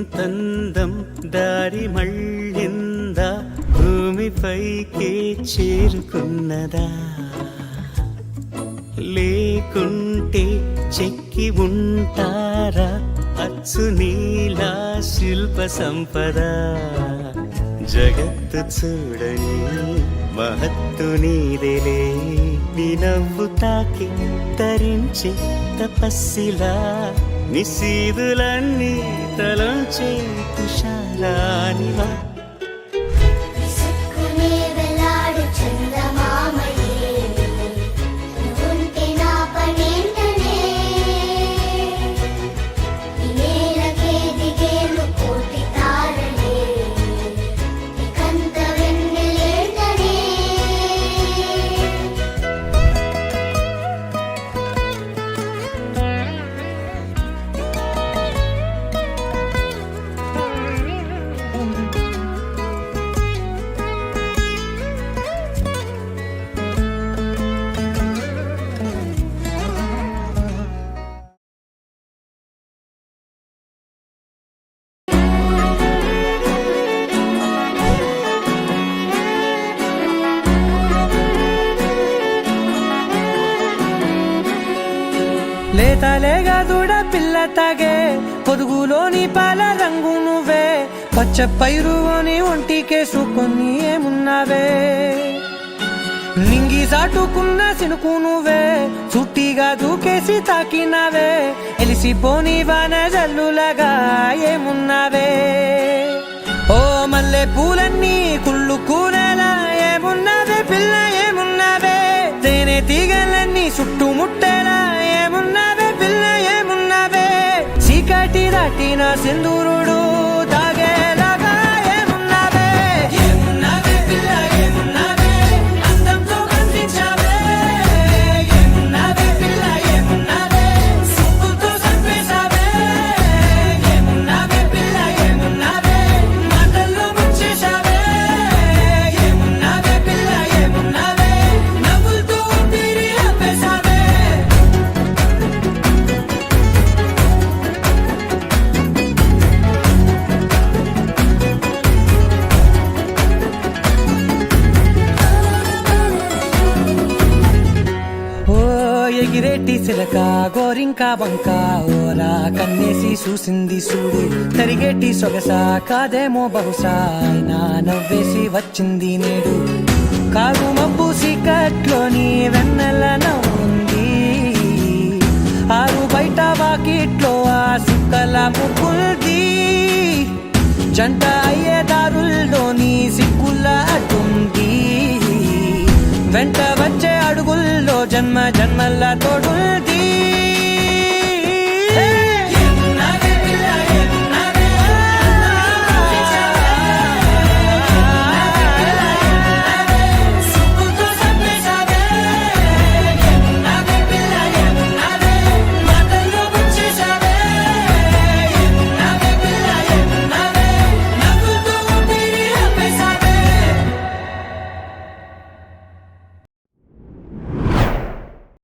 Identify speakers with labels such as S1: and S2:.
S1: ఇంతందం దారి మళ్ళిందా భూమిపైకే చేరుకున్నదా లేకుంటే చెక్కి ఉంటారా అచ్చు నీలా శిల్ప సంపద జగత్తు చూడని మహత్తు నీదేలే నీ నవ్వు తాకి తరించి తపస్సిలా నిశీదులన్నీ తలంచే తుషారానివా
S2: లేతలేగా దూడ పిల్ల తాగే పొదుగులోని పాల రంగు నువ్వే పచ్చ పైరుని ఒంటికేసుకొని ఏమున్నావే నింగి సాటుకున్న సినుకు నువ్వే చుట్టిగా దూకేసి తాకినావే ఎలిసిపోని వాన జల్లులగా ఏమున్నావే ఓ మల్లె పూలన్నీ కుళ్ళు కూరలా ఏమున్నావే పిల్ల ఏమున్నావే తేనె తీగలన్నీ చుట్టుముట్టేలా ఏమున్నావే పిల్ల ఏమున్నావే చీకటి దాటిన సింధూరుడు తాగేలాగా ఏమున్నావే ఏమున్నావే పిల్ల ఏమున్నావే అందంతో కనిపించావే ఏమున్నావే పిల్ల ఏమున్నావే సుక్కుతో చంపేశావే ఏమున్నావే పిల్ల ఏమున్నావే మాటల్లో ముంచేశావే ఏమున్నావే పిల్ల ఏమున్నావే నవ్వులతో ఊపిరి ఆపేశావే ఓ ఎగిరేటి చిలక గోరింకా బంక ఓరా కన్నేసి చూసింది చూడు తరిగేటి సొగస కాదేమో బహుశా అయినా నవ్వేసి వచ్చింది నేడు కారు మబ్బు సీకట్లోని వెన్నెల నవ్వుంది ఆరు బయట వాకిట్లో ఆ సుక్కల ముగ్గుల్ది జంట అయ్యే దారుల్లోని సిక్కుల అడ్డుంది వెంట వచ్చే అడుగుల్లో జన్మ జన్మల తోడుల్ది